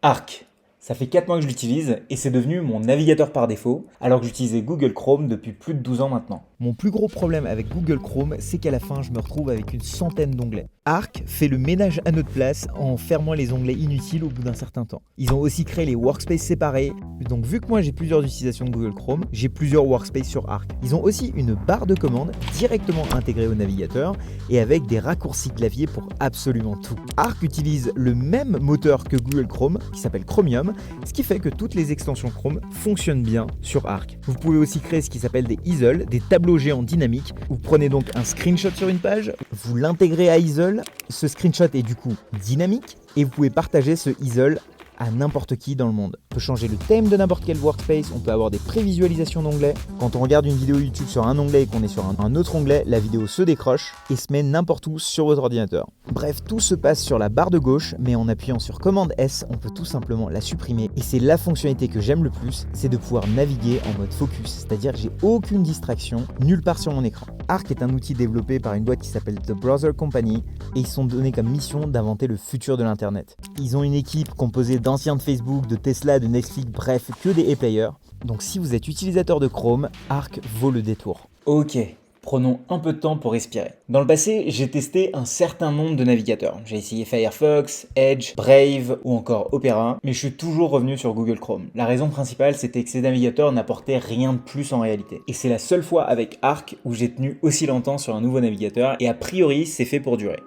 Arc. Ça fait 4 mois que je l'utilise et c'est devenu mon navigateur par défaut, alors que j'utilisais Google Chrome depuis plus de 12 ans maintenant. Mon plus gros problème avec Google Chrome, c'est qu'à la fin, je me retrouve avec une centaine d'onglets. Arc fait le ménage à notre place en fermant les onglets inutiles au bout d'un certain temps. Ils ont aussi créé les workspaces séparés, donc vu que moi j'ai plusieurs utilisations de Google Chrome, j'ai plusieurs workspaces sur Arc. Ils ont aussi une barre de commande directement intégrée au navigateur et avec des raccourcis clavier pour absolument tout. Arc utilise le même moteur que Google Chrome, qui s'appelle Chromium, ce qui fait que toutes les extensions Chrome fonctionnent bien sur Arc. Vous pouvez aussi créer ce qui s'appelle des easels, des tableaux géants dynamiques. Vous prenez donc un screenshot sur une page, vous l'intégrez à easel, ce screenshot est du coup dynamique et vous pouvez partager ce easel à n'importe qui dans le monde. On peut changer le thème de n'importe quel workspace, on peut avoir des prévisualisations d'onglets. Quand on regarde une vidéo YouTube sur un onglet et qu'on est sur un autre onglet, la vidéo se décroche et se met n'importe où sur votre ordinateur. Bref, tout se passe sur la barre de gauche, mais en appuyant sur commande S, on peut tout simplement la supprimer. Et c'est la fonctionnalité que j'aime le plus, c'est de pouvoir naviguer en mode focus, c'est-à-dire que j'ai aucune distraction nulle part sur mon écran. Arc est un outil développé par une boîte qui s'appelle The Browser Company et ils sont donnés comme mission d'inventer le futur de l'internet. Ils ont une équipe composée d'anciens de Facebook, de Tesla, de Netflix, bref, que des e-players. Donc si vous êtes utilisateur de Chrome, Arc vaut le détour. Ok, prenons un peu de temps pour respirer. Dans le passé, j'ai testé un certain nombre de navigateurs. J'ai essayé Firefox, Edge, Brave ou encore Opera, mais je suis toujours revenu sur Google Chrome. La raison principale, c'était que ces navigateurs n'apportaient rien de plus en réalité. Et c'est la seule fois avec Arc où j'ai tenu aussi longtemps sur un nouveau navigateur, et a priori, c'est fait pour durer.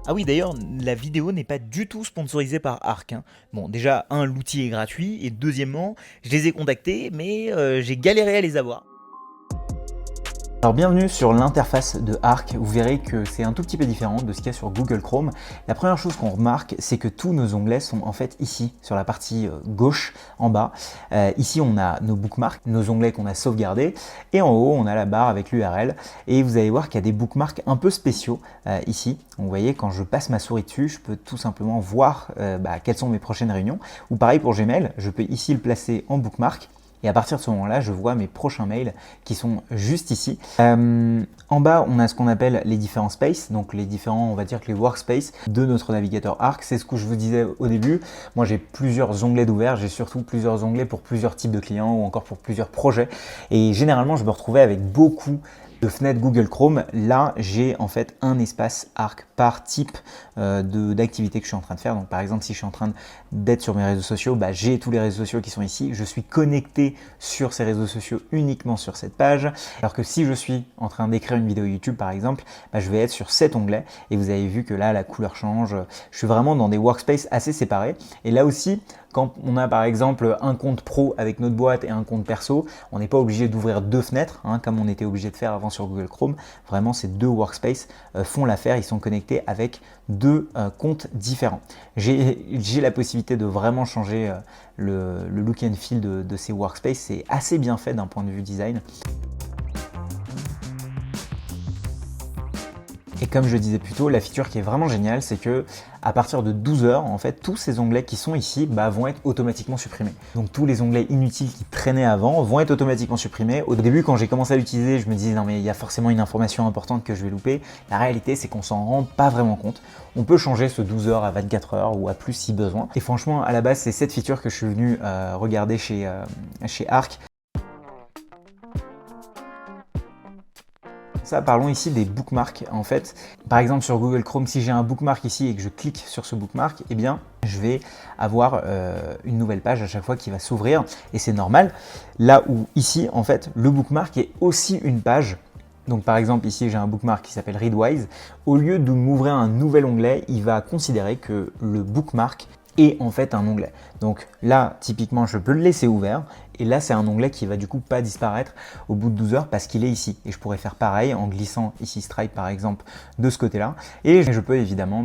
Ah oui, d'ailleurs, la vidéo n'est pas du tout sponsorisée par Arc. Bon, déjà, l'outil est gratuit, et deuxièmement, je les ai contactés, mais j'ai galéré à les avoir. Alors bienvenue sur l'interface de Arc, vous verrez que c'est un tout petit peu différent de ce qu'il y a sur Google Chrome. La première chose qu'on remarque, c'est que tous nos onglets sont en fait ici, sur la partie gauche en bas. Ici on a nos bookmarks, nos onglets qu'on a sauvegardés, et en haut on a la barre avec l'URL. Et vous allez voir qu'il y a des bookmarks un peu spéciaux ici. Donc, vous voyez, quand je passe ma souris dessus, je peux tout simplement voir quelles sont mes prochaines réunions. Ou pareil pour Gmail, je peux ici le placer en bookmark. Et à partir de ce moment-là, je vois mes prochains mails qui sont juste ici. En bas, on a ce qu'on appelle les différents spaces, donc les différents, on va dire que les workspaces de notre navigateur Arc. C'est ce que je vous disais au début. Moi, j'ai plusieurs onglets d'ouvert, j'ai surtout plusieurs onglets pour plusieurs types de clients ou encore pour plusieurs projets. Et généralement, je me retrouvais avec beaucoup de fenêtre Google Chrome. Là, j'ai en fait un espace Arc par type d'activité que je suis en train de faire. Donc par exemple, si je suis en train d'être sur mes réseaux sociaux, j'ai tous les réseaux sociaux qui sont ici. Je suis connecté sur ces réseaux sociaux uniquement sur cette page. Alors que si je suis en train d'écrire une vidéo YouTube par exemple, je vais être sur cet onglet. Et vous avez vu que là, la couleur change. Je suis vraiment dans des workspaces assez séparés. Et là aussi, quand on a par exemple un compte pro avec notre boîte et un compte perso, on n'est pas obligé d'ouvrir deux fenêtres, comme on était obligé de faire avant sur Google Chrome. Vraiment, ces deux workspaces font l'affaire. Ils sont connectés avec deux comptes différents. J'ai la possibilité de vraiment changer le look and feel de ces workspaces. C'est assez bien fait d'un point de vue design. Et comme je disais plus tôt, la feature qui est vraiment géniale, c'est que à partir de 12 heures, en fait, tous ces onglets qui sont ici vont être automatiquement supprimés. Donc tous les onglets inutiles qui traînaient avant vont être automatiquement supprimés. Au début, quand j'ai commencé à l'utiliser, je me disais non mais il y a forcément une information importante que je vais louper. La réalité, c'est qu'on s'en rend pas vraiment compte. On peut changer ce 12 heures à 24 heures ou à plus si besoin. Et franchement, à la base, c'est cette feature que je suis venu regarder chez Arc. Ça, parlons ici des bookmarks. En fait, par exemple sur Google Chrome, si j'ai un bookmark ici et que je clique sur ce bookmark, eh bien, je vais avoir une nouvelle page à chaque fois qui va s'ouvrir et c'est normal. Là où ici, en fait, le bookmark est aussi une page. Donc par exemple ici j'ai un bookmark qui s'appelle Readwise. Au lieu de m'ouvrir un nouvel onglet, il va considérer que le bookmark est en fait un onglet. Donc là typiquement je peux le laisser ouvert et là c'est un onglet qui va du coup pas disparaître au bout de 12 heures parce qu'il est ici. Et je pourrais faire pareil en glissant ici Stripe par exemple de ce côté là. Et je peux évidemment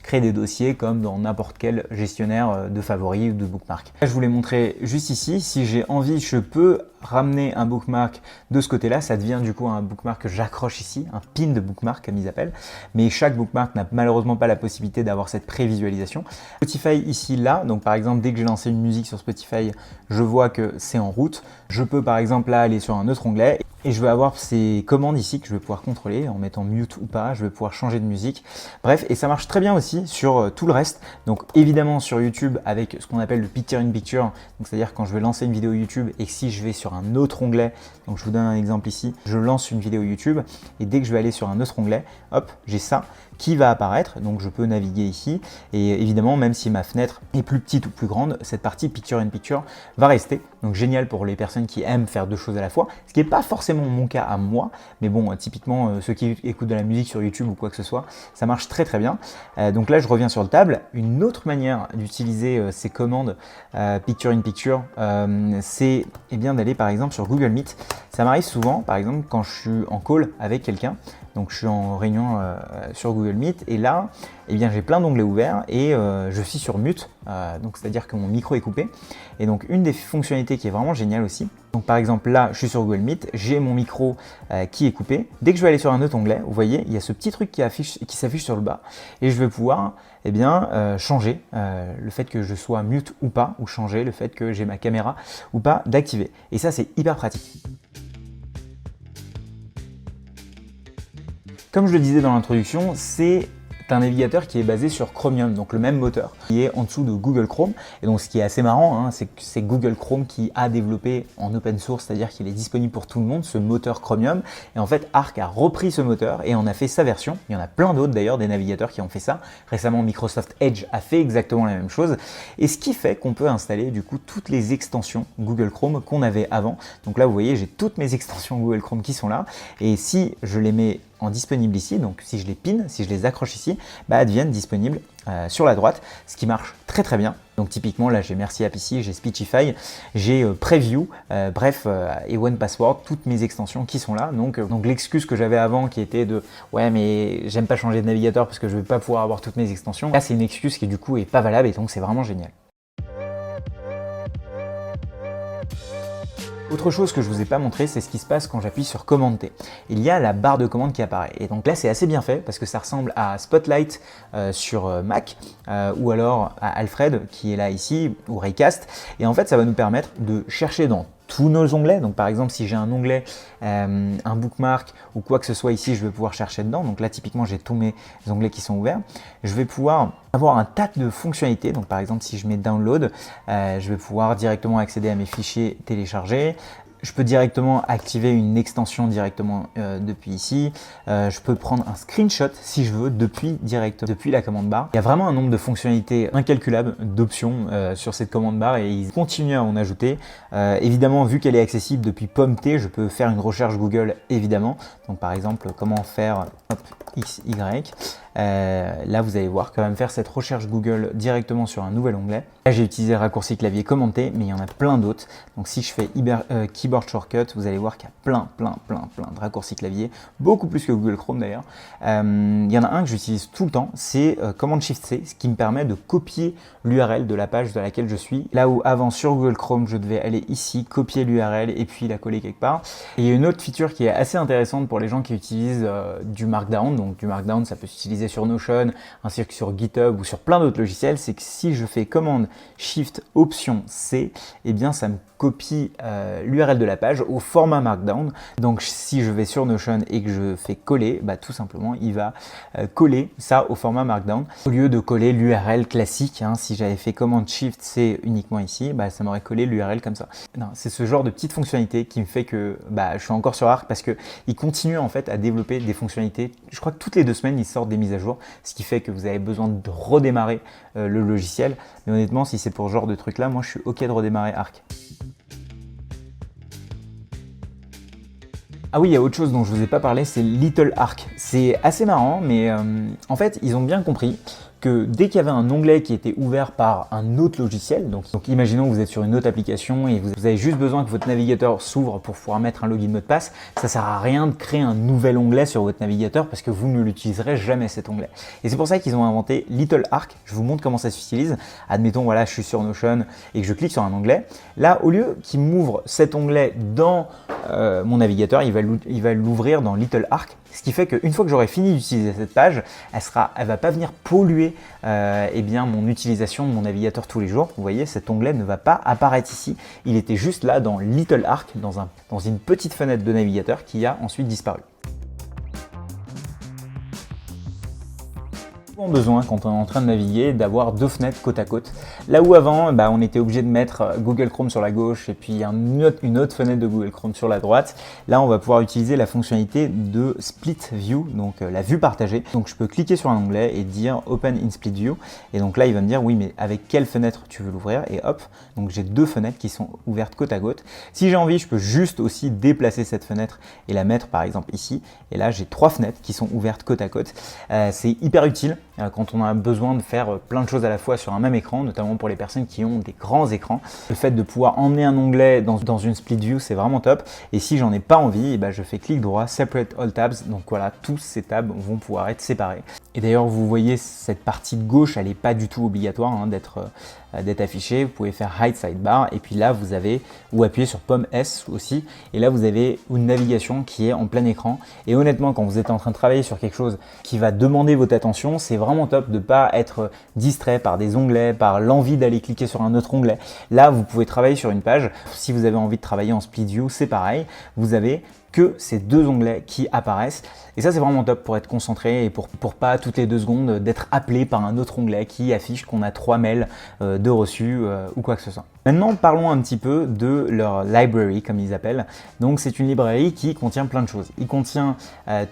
créer des dossiers comme dans n'importe quel gestionnaire de favoris ou de bookmark. Là, je vous l'ai montré juste ici. Si j'ai envie, je peux ramener un bookmark de ce côté-là, ça devient du coup un bookmark que j'accroche ici, un pin de bookmark comme ils appellent. Mais chaque bookmark n'a malheureusement pas la possibilité d'avoir cette prévisualisation. Spotify ici, là, donc par exemple dès que j'ai lancé une musique sur Spotify, je vois que c'est en route. Je peux par exemple là aller sur un autre onglet Et je vais avoir ces commandes ici que je vais pouvoir contrôler en mettant mute ou pas, je vais pouvoir changer de musique. Bref, et ça marche très bien aussi sur tout le reste. Donc évidemment sur YouTube avec ce qu'on appelle le picture in picture, donc c'est-à-dire quand je vais lancer une vidéo YouTube et que si je vais sur un autre onglet, donc je vous donne un exemple ici, je lance une vidéo YouTube et dès que je vais aller sur un autre onglet, hop, j'ai ça qui va apparaître, donc je peux naviguer ici et évidemment même si ma fenêtre est plus petite ou plus grande, cette partie picture in picture va rester. Donc génial pour les personnes qui aiment faire deux choses à la fois, ce qui n'est pas forcément mon cas à moi, mais bon typiquement ceux qui écoutent de la musique sur YouTube ou quoi que ce soit, ça marche très très bien. Donc là je reviens sur le table. Une autre manière d'utiliser ces commandes picture in picture, c'est bien d'aller par exemple sur Google Meet. Ça m'arrive souvent par exemple quand je suis en call avec quelqu'un. Donc je suis en réunion sur Google Meet et là, j'ai plein d'onglets ouverts et je suis sur mute, donc c'est-à-dire que mon micro est coupé. Et donc une des fonctionnalités qui est vraiment géniale aussi, donc par exemple là, je suis sur Google Meet, j'ai mon micro qui est coupé. Dès que je vais aller sur un autre onglet, vous voyez, il y a ce petit truc qui s'affiche sur le bas et je vais pouvoir changer le fait que je sois mute ou pas, ou changer le fait que j'ai ma caméra ou pas d'activer. Et ça, c'est hyper pratique. Comme je le disais dans l'introduction, c'est un navigateur qui est basé sur Chromium, donc le même moteur, qui est en dessous de Google Chrome. Et donc ce qui est assez marrant, c'est que c'est Google Chrome qui a développé en open source, c'est-à-dire qu'il est disponible pour tout le monde, ce moteur Chromium. Et en fait, Arc a repris ce moteur et en a fait sa version. Il y en a plein d'autres d'ailleurs, des navigateurs qui ont fait ça. Récemment, Microsoft Edge a fait exactement la même chose. Et ce qui fait qu'on peut installer du coup toutes les extensions Google Chrome qu'on avait avant. Donc là, vous voyez, j'ai toutes mes extensions Google Chrome qui sont là. Et si je les mets en disponible ici, donc si je les pin, si je les accroche ici, elles deviennent disponibles sur la droite, ce qui marche très très bien. Donc typiquement là j'ai Merci App ici, j'ai Speechify, j'ai Preview, et One Password, toutes mes extensions qui sont là. Donc l'excuse que j'avais avant qui était de ouais mais j'aime pas changer de navigateur parce que je vais pas pouvoir avoir toutes mes extensions, là c'est une excuse qui du coup est pas valable et donc c'est vraiment génial. Autre chose que je ne vous ai pas montré, c'est ce qui se passe quand j'appuie sur Commande T. Il y a la barre de commande qui apparaît. Et donc là, c'est assez bien fait parce que ça ressemble à Spotlight sur Mac ou alors à Alfred qui est là ici ou Raycast. Et en fait, ça va nous permettre de chercher dans tous nos onglets. Donc par exemple, si j'ai un onglet, un bookmark ou quoi que ce soit ici, je vais pouvoir chercher dedans. Donc là, typiquement, j'ai tous mes onglets qui sont ouverts. Je vais pouvoir avoir un tas de fonctionnalités. Donc par exemple, si je mets Download, je vais pouvoir directement accéder à mes fichiers téléchargés. Je peux directement activer une extension directement depuis ici. Je peux prendre un screenshot si je veux depuis la commande barre. Il y a vraiment un nombre de fonctionnalités incalculables d'options sur cette commande barre et ils continuent à en ajouter. Évidemment, vu qu'elle est accessible depuis Pomme T, je peux faire une recherche Google évidemment. Donc par exemple, comment faire XY. Là, vous allez voir quand même faire cette recherche Google directement sur un nouvel onglet. Là, j'ai utilisé le raccourci clavier Commande T, mais il y en a plein d'autres. Donc si je fais Keyboard Shortcut, vous allez voir qu'il y a plein de raccourcis clavier, beaucoup plus que Google Chrome d'ailleurs. Il y en a un que j'utilise tout le temps, c'est Command Shift C, ce qui me permet de copier l'URL de la page de laquelle je suis. Là où avant sur Google Chrome, je devais aller ici, copier l'URL et puis la coller quelque part. Et il y a une autre feature qui est assez intéressante pour les gens qui utilisent du Markdown. Donc du Markdown, ça peut s'utiliser sur Notion, ainsi que sur GitHub ou sur plein d'autres logiciels. C'est que si je fais commande Shift Option C, ça me copie l'URL de la page au format Markdown. Donc si je vais sur Notion et que je fais coller, tout simplement il va coller ça au format Markdown au lieu de coller l'URL classique. Si j'avais fait commande Shift C uniquement ici, ça m'aurait collé l'URL comme ça. C'est ce genre de petite fonctionnalité qui me fait que je suis encore sur Arc parce que il continue en fait à développer des fonctionnalités. Je crois que toutes les 2 semaines ils sortent des mises à jour, ce qui fait que vous avez besoin de redémarrer le logiciel. Mais honnêtement, si c'est pour ce genre de truc là, moi je suis ok de redémarrer Arc. Ah oui, il y a autre chose dont je ne vous ai pas parlé, c'est Little Arc. C'est assez marrant, mais en fait, ils ont bien compris que dès qu'il y avait un onglet qui était ouvert par un autre logiciel, donc imaginons que vous êtes sur une autre application et vous avez juste besoin que votre navigateur s'ouvre pour pouvoir mettre un login mot de passe, ça sert à rien de créer un nouvel onglet sur votre navigateur parce que vous ne l'utiliserez jamais cet onglet. Et c'est pour ça qu'ils ont inventé Little Arc. Je vous montre comment ça s'utilise. Admettons, voilà, je suis sur Notion et que je clique sur un onglet. Là, au lieu qu'il m'ouvre cet onglet dans mon navigateur, il va l'ouvrir dans Little Arc. Ce qui fait qu'une fois que j'aurai fini d'utiliser cette page, elle va pas venir polluer montrer eh bien, mon utilisation de mon navigateur tous les jours. Vous voyez, cet onglet ne va pas apparaître ici. Il était juste là dans Little Arc, dans une petite fenêtre de navigateur qui a ensuite disparu. Besoin quand on est en train de naviguer d'avoir deux fenêtres côte à côte. Là où avant on était obligé de mettre Google Chrome sur la gauche et puis une autre fenêtre de Google Chrome sur la droite, là on va pouvoir utiliser la fonctionnalité de Split View, donc la vue partagée. Donc je peux cliquer sur un onglet et dire Open in Split View et donc là il va me dire oui mais avec quelle fenêtre tu veux l'ouvrir et hop, donc j'ai deux fenêtres qui sont ouvertes côte à côte. Si j'ai envie je peux juste aussi déplacer cette fenêtre et la mettre par exemple ici et là j'ai trois fenêtres qui sont ouvertes côte à côte. C'est hyper utile quand on a besoin de faire plein de choses à la fois sur un même écran, notamment pour les personnes qui ont des grands écrans. Le fait de pouvoir emmener un onglet dans une split view, c'est vraiment top. Et si j'en ai pas envie, je fais clic droit, Separate All Tabs. Donc voilà, tous ces tabs vont pouvoir être séparés. Et d'ailleurs, vous voyez, cette partie de gauche, elle n'est pas du tout obligatoire d'être affichée. Vous pouvez faire Hide Sidebar. Et puis là, vous avez, ou appuyer sur pomme S aussi. Et là, vous avez une navigation qui est en plein écran. Et honnêtement, quand vous êtes en train de travailler sur quelque chose qui va demander votre attention, c'est vraiment top de ne pas être distrait par des onglets, par l'envie d'aller cliquer sur un autre onglet. Là, vous pouvez travailler sur une page. Si vous avez envie de travailler en split view, c'est pareil. Vous avez que ces deux onglets qui apparaissent. Et ça, c'est vraiment top pour être concentré et pour pas toutes les 2 secondes d'être appelé par un autre onglet qui affiche qu'on a 3 mails de reçus ou quoi que ce soit. Maintenant, parlons un petit peu de leur library, comme ils appellent. Donc, c'est une librairie qui contient plein de choses. Il contient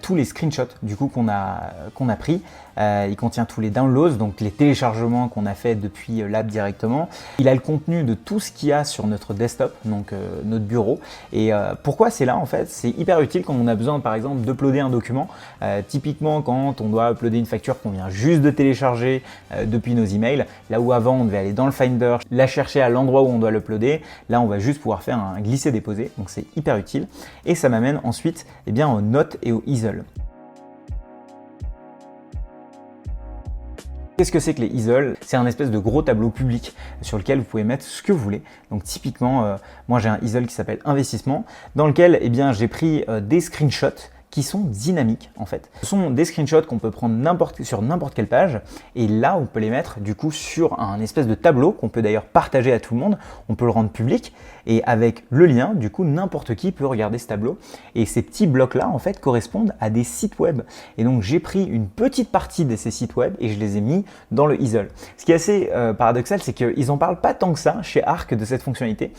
tous les screenshots du coup qu'on a pris. Il contient tous les downloads, donc les téléchargements qu'on a fait depuis l'app directement. Il a le contenu de tout ce qu'il y a sur notre desktop, donc notre bureau. Et pourquoi c'est là en fait? C'est hyper utile quand on a besoin par exemple d'uploader un document. Typiquement quand on doit uploader une facture qu'on vient juste de télécharger depuis nos emails. Là où avant on devait aller dans le Finder, la chercher à l'endroit où on doit l'uploader. Là on va juste pouvoir faire un glisser-déposer, donc c'est hyper utile. Et ça m'amène ensuite aux notes et au easel. Qu'est-ce que c'est que les easels? C'est un espèce de gros tableau public sur lequel vous pouvez mettre ce que vous voulez. Donc typiquement, moi j'ai un easel qui s'appelle investissement, dans lequel j'ai pris des screenshots qui sont dynamiques en fait. Ce sont des screenshots qu'on peut prendre sur n'importe quelle page et là on peut les mettre du coup sur un espèce de tableau qu'on peut d'ailleurs partager à tout le monde, on peut le rendre public et avec le lien du coup n'importe qui peut regarder ce tableau et ces petits blocs là en fait correspondent à des sites web et donc j'ai pris une petite partie de ces sites web et je les ai mis dans le easel. Ce qui est assez paradoxal, c'est qu'ils n'en parlent pas tant que ça chez Arc de cette fonctionnalité,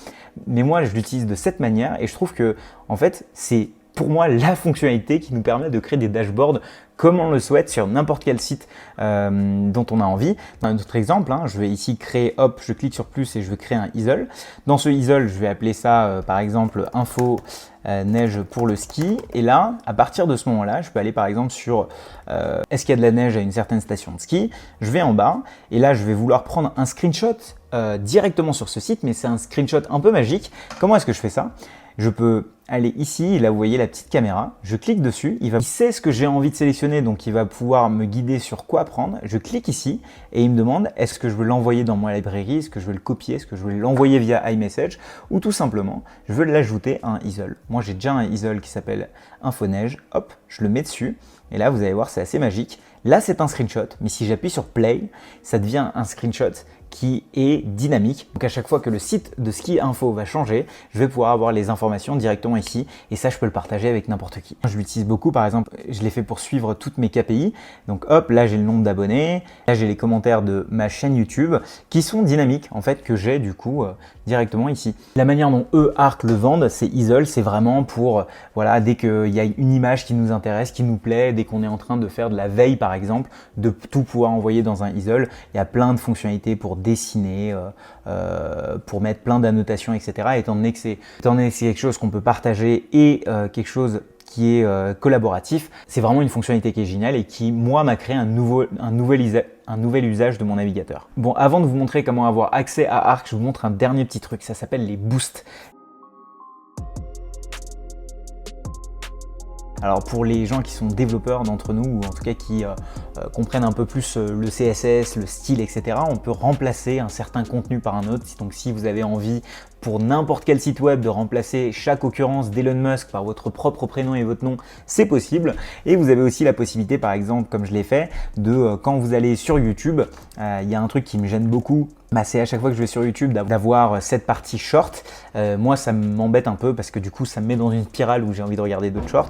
mais moi je l'utilise de cette manière et je trouve que en fait c'est pour moi la fonctionnalité qui nous permet de créer des dashboards comme on le souhaite sur n'importe quel site dont on a envie. Dans un autre exemple, je vais ici créer, hop, je clique sur plus et je vais créer un easel. Dans ce easel, je vais appeler ça par exemple info neige pour le ski. Et là, à partir de ce moment-là, je peux aller par exemple sur est-ce qu'il y a de la neige à une certaine station de ski. Je vais en bas et là, je vais vouloir prendre un screenshot directement sur ce site, mais c'est un screenshot un peu magique. Comment est-ce que je fais ça? Je peux aller ici, là vous voyez la petite caméra, je clique dessus, il sait ce que j'ai envie de sélectionner, donc il va pouvoir me guider sur quoi prendre. Je clique ici et il me demande est-ce que je veux l'envoyer dans ma librairie, est-ce que je veux le copier, est-ce que je veux l'envoyer via iMessage ou tout simplement je veux l'ajouter à un easel. Moi j'ai déjà un easel qui s'appelle Info Neige, hop, je le mets dessus et là vous allez voir c'est assez magique. Là c'est un screenshot, mais si j'appuie sur play, ça devient un screenshot qui est dynamique. Donc à chaque fois que le site de Ski Info va changer, je vais pouvoir avoir les informations directement ici et ça je peux le partager avec n'importe qui. Je l'utilise beaucoup, par exemple, je l'ai fait pour suivre toutes mes KPI. Donc hop, là j'ai le nombre d'abonnés, là j'ai les commentaires de ma chaîne YouTube qui sont dynamiques en fait que j'ai du coup directement ici. La manière dont eux Arc le vendent, c'est easel, c'est vraiment pour voilà, dès qu'il y a une image qui nous intéresse, qui nous plaît, dès qu'on est en train de faire de la veille par exemple, de tout pouvoir envoyer dans un easel. Il y a plein de fonctionnalités pour dessiner, pour mettre plein d'annotations, etc. Étant donné que c'est quelque chose qu'on peut partager et quelque chose qui est collaboratif, c'est vraiment une fonctionnalité qui est géniale et qui, moi, m'a créé un nouvel usage de mon navigateur. Bon, avant de vous montrer comment avoir accès à Arc, je vous montre un dernier petit truc, ça s'appelle les boosts. Alors pour les gens qui sont développeurs d'entre nous, ou en tout cas qui comprennent un peu plus le CSS, le style, etc., on peut remplacer un certain contenu par un autre. Donc si vous avez envie pour n'importe quel site web de remplacer chaque occurrence d'Elon Musk par votre propre prénom et votre nom, c'est possible. Et vous avez aussi la possibilité, par exemple, comme je l'ai fait, de quand vous allez sur YouTube, il y a un truc qui me gêne beaucoup, c'est à chaque fois que je vais sur YouTube d'avoir cette partie short. Moi, ça m'embête un peu parce que du coup, ça me met dans une spirale où j'ai envie de regarder d'autres shorts.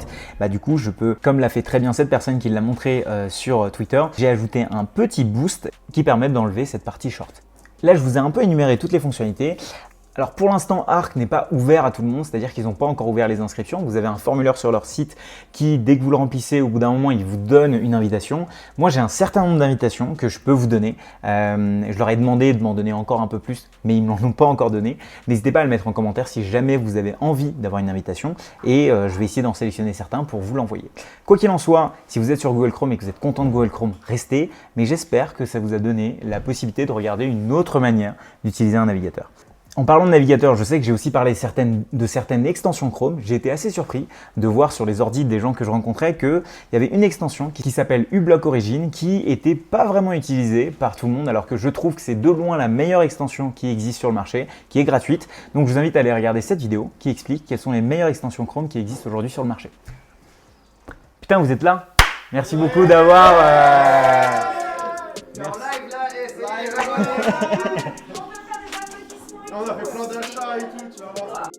Du coup, je peux, comme l'a fait très bien cette personne qui l'a montré sur Twitter, j'ai ajouté un petit boost qui permet d'enlever cette partie short. Là, je vous ai un peu énuméré toutes les fonctionnalités. Alors pour l'instant, Arc n'est pas ouvert à tout le monde, c'est-à-dire qu'ils n'ont pas encore ouvert les inscriptions. Vous avez un formulaire sur leur site qui, dès que vous le remplissez, au bout d'un moment, ils vous donnent une invitation. Moi, j'ai un certain nombre d'invitations que je peux vous donner. Je leur ai demandé de m'en donner encore un peu plus, mais ils ne m'en ont pas encore donné. N'hésitez pas à le mettre en commentaire si jamais vous avez envie d'avoir une invitation et je vais essayer d'en sélectionner certains pour vous l'envoyer. Quoi qu'il en soit, si vous êtes sur Google Chrome et que vous êtes content de Google Chrome, restez, mais j'espère que ça vous a donné la possibilité de regarder une autre manière d'utiliser un navigateur. En parlant de navigateur, je sais que j'ai aussi parlé de certaines extensions Chrome. J'ai été assez surpris de voir sur les ordis des gens que je rencontrais qu'il y avait une extension qui s'appelle uBlock Origin qui n'était pas vraiment utilisée par tout le monde, alors que je trouve que c'est de loin la meilleure extension qui existe sur le marché, qui est gratuite. Donc je vous invite à aller regarder cette vidéo qui explique quelles sont les meilleures extensions Chrome qui existent aujourd'hui sur le marché. Putain, vous êtes là? Merci beaucoup d'avoir... On a fait plein d'achats et tout, tu vas voir.